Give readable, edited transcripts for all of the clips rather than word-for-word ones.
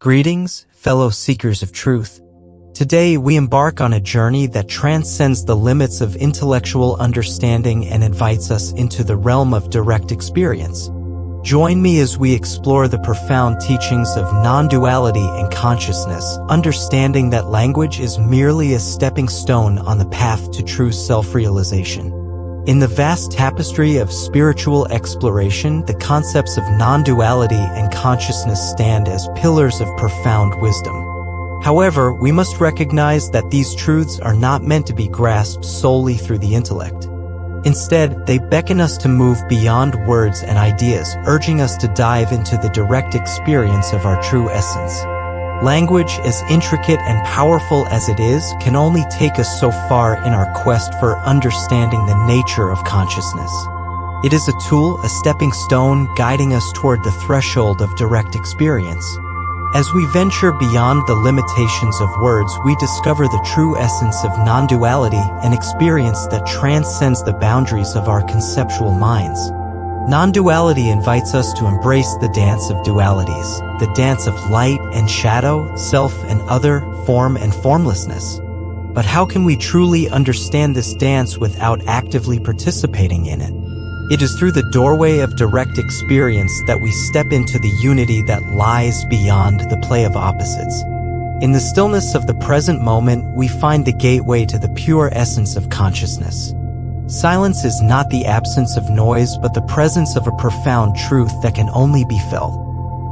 Greetings, fellow seekers of truth. Today we embark on a journey that transcends the limits of intellectual understanding and invites us into the realm of direct experience. Join me as we explore the profound teachings of non-duality and consciousness, understanding that language is merely a stepping stone on the path to true self-realization. In the vast tapestry of spiritual exploration, the concepts of non-duality and consciousness stand as pillars of profound wisdom. However, we must recognize that these truths are not meant to be grasped solely through the intellect. Instead, they beckon us to move beyond words and ideas, urging us to dive into the direct experience of our true essence. Language, as intricate and powerful as it is, can only take us so far in our quest for understanding the nature of consciousness. It is a tool, a stepping stone, guiding us toward the threshold of direct experience. As we venture beyond the limitations of words, we discover the true essence of non-duality, an experience that transcends the boundaries of our conceptual minds. Non-duality invites us to embrace the dance of dualities, the dance of light and shadow, self and other, form and formlessness. But how can we truly understand this dance without actively participating in it? It is through the doorway of direct experience that we step into the unity that lies beyond the play of opposites. In the stillness of the present moment, we find the gateway to the pure essence of consciousness. Silence is not the absence of noise, but the presence of a profound truth that can only be felt.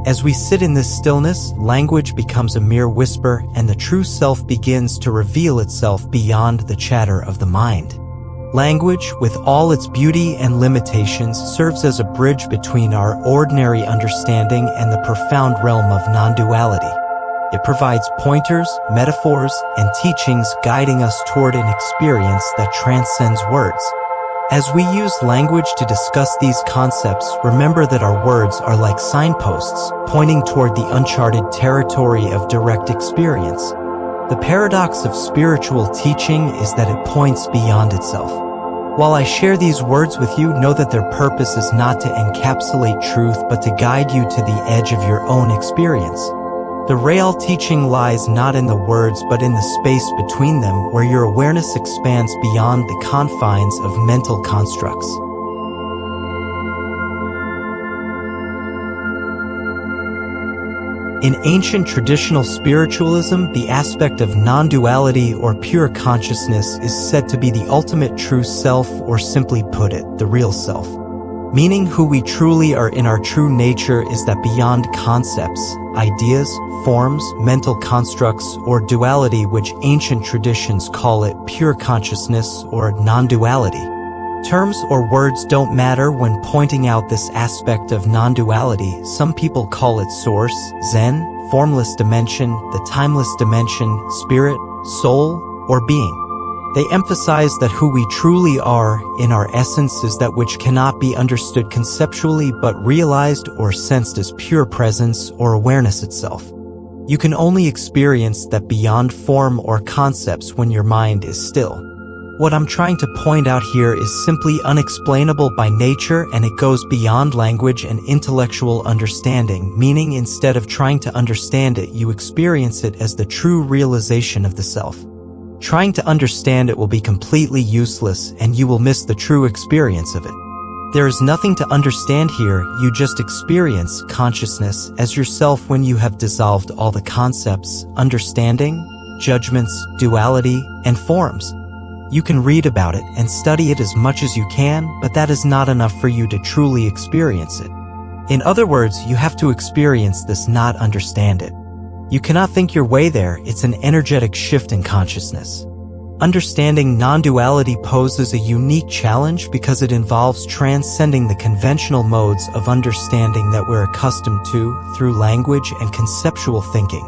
As we sit in this stillness, language becomes a mere whisper, and the true self begins to reveal itself beyond the chatter of the mind. Language, with all its beauty and limitations, serves as a bridge between our ordinary understanding and the profound realm of non-duality. It provides pointers, metaphors, and teachings guiding us toward an experience that transcends words. As we use language to discuss these concepts, remember that our words are like signposts, pointing toward the uncharted territory of direct experience. The paradox of spiritual teaching is that it points beyond itself. While I share these words with you, know that their purpose is not to encapsulate truth, but to guide you to the edge of your own experience. The real teaching lies not in the words, but in the space between them, where your awareness expands beyond the confines of mental constructs. In ancient traditional spiritualism, the aspect of non-duality or pure consciousness is said to be the ultimate true self, or simply put it, the real self. Meaning who we truly are in our true nature is that beyond concepts, ideas, forms, mental constructs, or duality, which ancient traditions call it pure consciousness or non-duality. Terms or words don't matter when pointing out this aspect of non-duality. Some people call it source, Zen, formless dimension, the timeless dimension, spirit, soul, or being. They emphasize that who we truly are in our essence is that which cannot be understood conceptually but realized or sensed as pure presence or awareness itself. You can only experience that beyond form or concepts when your mind is still. What I'm trying to point out here is simply unexplainable by nature, and it goes beyond language and intellectual understanding, meaning instead of trying to understand it, you experience it as the true realization of the self. Trying to understand it will be completely useless, and you will miss the true experience of it. There is nothing to understand here, you just experience consciousness as yourself when you have dissolved all the concepts, understanding, judgments, duality, and forms. You can read about it and study it as much as you can, but that is not enough for you to truly experience it. In other words, you have to experience this, not understand it. You cannot think your way there, it's an energetic shift in consciousness. Understanding non-duality poses a unique challenge because it involves transcending the conventional modes of understanding that we're accustomed to through language and conceptual thinking.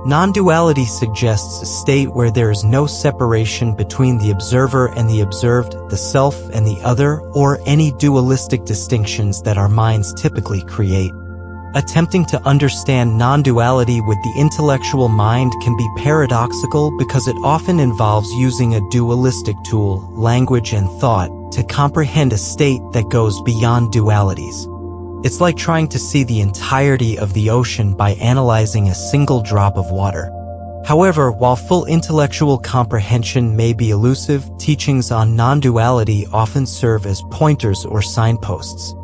Non-duality suggests a state where there is no separation between the observer and the observed, the self and the other, or any dualistic distinctions that our minds typically create. Attempting to understand non-duality with the intellectual mind can be paradoxical because it often involves using a dualistic tool, language and thought, to comprehend a state that goes beyond dualities. It's like trying to see the entirety of the ocean by analyzing a single drop of water. However, while full intellectual comprehension may be elusive, teachings on non-duality often serve as pointers or signposts.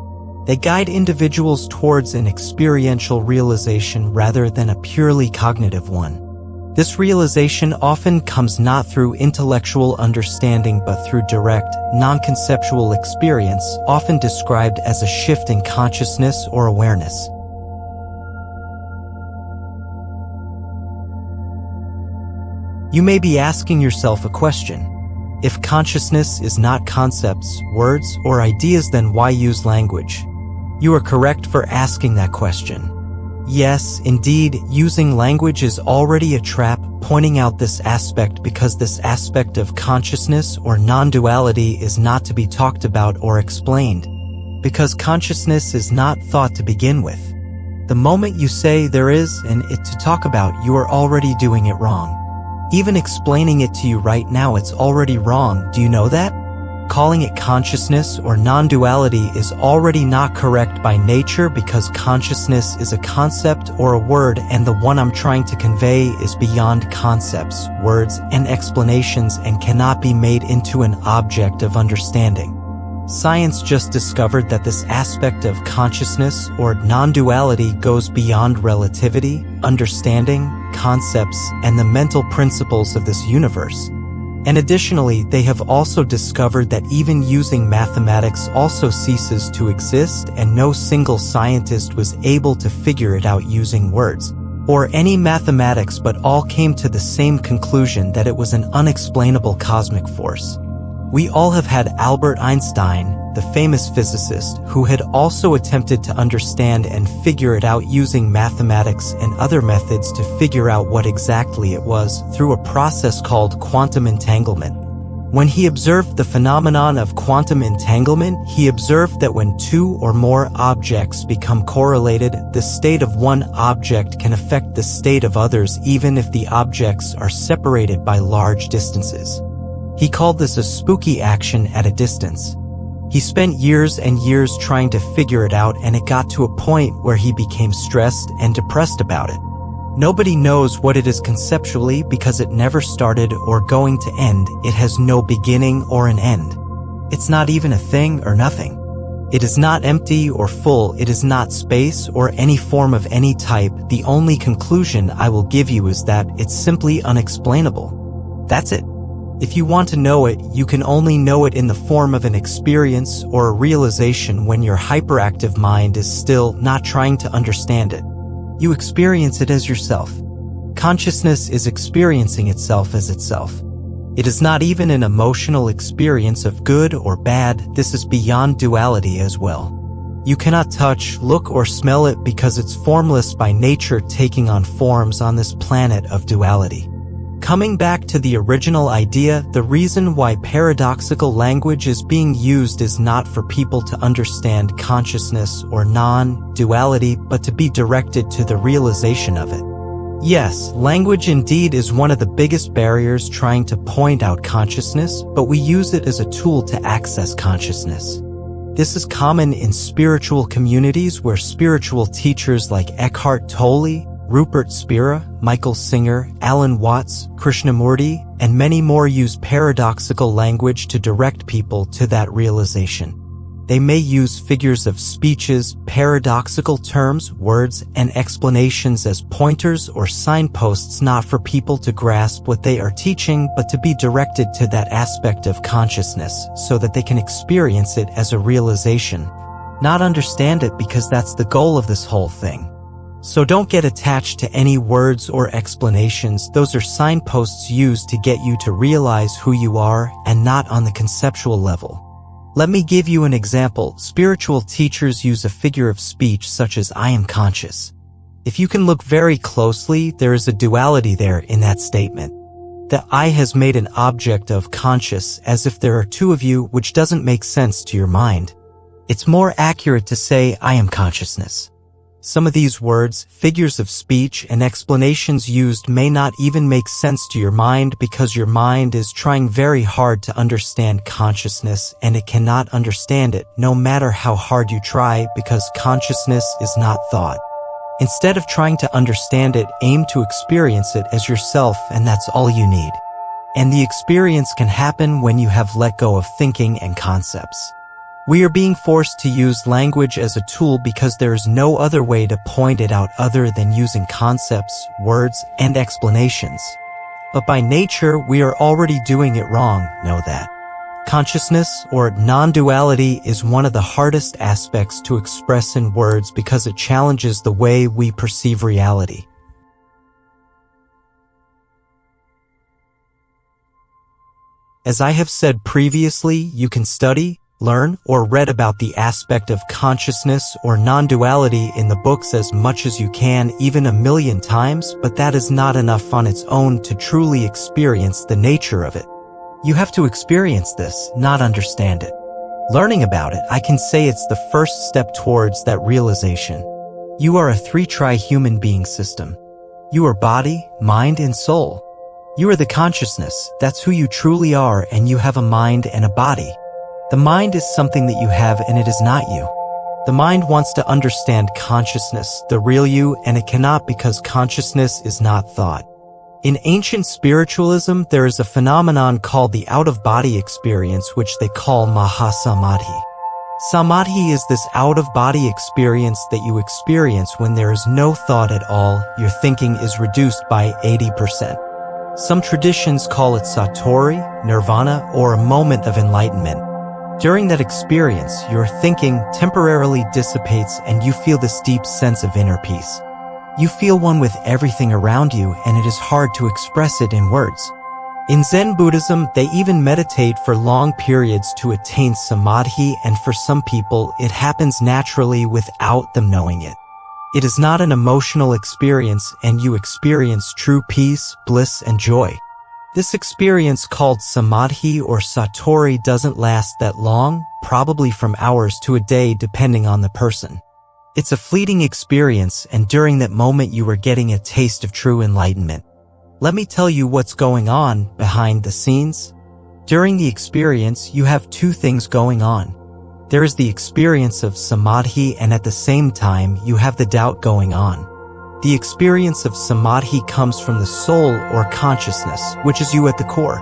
They guide individuals towards an experiential realization rather than a purely cognitive one. This realization often comes not through intellectual understanding but through direct, non-conceptual experience, often described as a shift in consciousness or awareness. You may be asking yourself a question. If consciousness is not concepts, words, or ideas, then why use language? You are correct for asking that question. Yes, indeed, using language is already a trap, pointing out this aspect because this aspect of consciousness or non-duality is not to be talked about or explained, because consciousness is not thought to begin with. The moment you say there is and it to talk about, you are already doing it wrong. Even explaining it to you right now, it's already wrong. Do you know that? Calling it consciousness or non-duality is already not correct by nature because consciousness is a concept or a word, and the one I'm trying to convey is beyond concepts, words, and explanations and cannot be made into an object of understanding. Science just discovered that this aspect of consciousness or non-duality goes beyond relativity, understanding, concepts, and the mental principles of this universe. And additionally, they have also discovered that even using mathematics also ceases to exist, and no single scientist was able to figure it out using words or any mathematics, but all came to the same conclusion that it was an unexplainable cosmic force. We all have had Albert Einstein, the famous physicist, who had also attempted to understand and figure it out using mathematics and other methods to figure out what exactly it was through a process called quantum entanglement. When he observed the phenomenon of quantum entanglement, he observed that when two or more objects become correlated, the state of one object can affect the state of others even if the objects are separated by large distances. He called this a spooky action at a distance. He spent years and years trying to figure it out, and it got to a point where he became stressed and depressed about it. Nobody knows what it is conceptually because it never started or going to end. It has no beginning or an end. It's not even a thing or nothing. It is not empty or full. It is not space or any form of any type. The only conclusion I will give you is that it's simply unexplainable. That's it. If you want to know it, you can only know it in the form of an experience or a realization when your hyperactive mind is still not trying to understand it. You experience it as yourself. Consciousness is experiencing itself as itself. It is not even an emotional experience of good or bad. This is beyond duality as well. You cannot touch, look, or smell it because it's formless by nature, taking on forms on this planet of duality. Coming back to the original idea, the reason why paradoxical language is being used is not for people to understand consciousness or non-duality, but to be directed to the realization of it. Yes, language indeed is one of the biggest barriers trying to point out consciousness, but we use it as a tool to access consciousness. This is common in spiritual communities where spiritual teachers like Eckhart Tolle, Rupert Spira, Michael Singer, Alan Watts, Krishnamurti, and many more use paradoxical language to direct people to that realization. They may use figures of speeches, paradoxical terms, words, and explanations as pointers or signposts, not for people to grasp what they are teaching, but to be directed to that aspect of consciousness so that they can experience it as a realization, not understand it, because that's the goal of this whole thing. So don't get attached to any words or explanations. Those are signposts used to get you to realize who you are, and not on the conceptual level. Let me give you an example. Spiritual teachers use a figure of speech such as "I am conscious." If you can look very closely, there is a duality there in that statement. The I has made an object of conscious as if there are two of you, which doesn't make sense to your mind. It's more accurate to say "I am consciousness." Some of these words, figures of speech, and explanations used may not even make sense to your mind because your mind is trying very hard to understand consciousness and it cannot understand it no matter how hard you try because consciousness is not thought. Instead of trying to understand it, aim to experience it as yourself, and that's all you need. And the experience can happen when you have let go of thinking and concepts. We are being forced to use language as a tool because there is no other way to point it out other than using concepts, words, and explanations. But by nature, we are already doing it wrong, know that. Consciousness, or non-duality, is one of the hardest aspects to express in words because it challenges the way we perceive reality. As I have said previously, you can study, learn, or read about the aspect of consciousness or non-duality in the books as much as you can, even 1,000,000 times, but that is not enough on its own to truly experience the nature of it. You have to experience this, not understand it. Learning about it, I can say it's the first step towards that realization. You are a 3-tri human being system. You are body, mind, and soul. You are the consciousness, that's who you truly are, and you have a mind and a body. The mind is something that you have and it is not you. The mind wants to understand consciousness, the real you, and it cannot because consciousness is not thought. In ancient spiritualism, there is a phenomenon called the out-of-body experience, which they call Mahasamadhi. Samadhi is this out-of-body experience that you experience when there is no thought at all. Your thinking is reduced by 80%. Some traditions call it Satori, nirvana, or a moment of enlightenment. During that experience, your thinking temporarily dissipates and you feel this deep sense of inner peace. You feel one with everything around you, and it is hard to express it in words. In Zen Buddhism, they even meditate for long periods to attain samadhi, and for some people, it happens naturally without them knowing it. It is not an emotional experience, and you experience true peace, bliss, and joy. This experience called samadhi or satori doesn't last that long, probably from hours to a day depending on the person. It's a fleeting experience, and during that moment you are getting a taste of true enlightenment. Let me tell you what's going on behind the scenes. During the experience, you have 2 things going on. There is the experience of samadhi, and at the same time, you have the doubt going on. The experience of samadhi comes from the soul or consciousness, which is you at the core,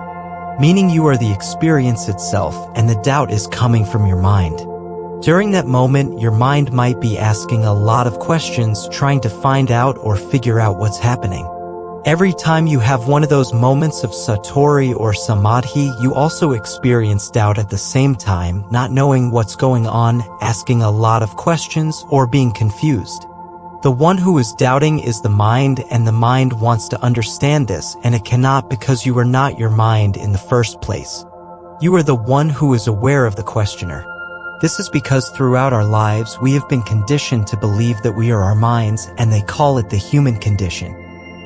meaning you are the experience itself, and the doubt is coming from your mind. During that moment, your mind might be asking a lot of questions, trying to find out or figure out what's happening. Every time you have one of those moments of satori or samadhi, you also experience doubt at the same time, not knowing what's going on, asking a lot of questions, or being confused. The one who is doubting is the mind, and the mind wants to understand this, and it cannot because you are not your mind in the first place. You are the one who is aware of the questioner. This is because throughout our lives we have been conditioned to believe that we are our minds, and they call it the human condition.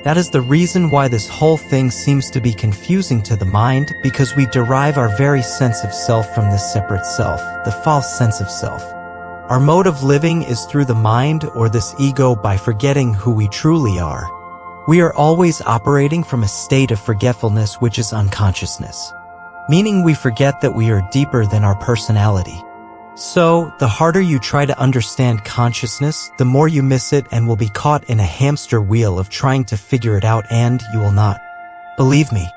That is the reason why this whole thing seems to be confusing to the mind, because we derive our very sense of self from this separate self, the false sense of self. Our mode of living is through the mind or this ego by forgetting who we truly are. We are always operating from a state of forgetfulness, which is unconsciousness, meaning we forget that we are deeper than our personality. So, the harder you try to understand consciousness, the more you miss it and will be caught in a hamster wheel of trying to figure it out, and you will not. Believe me,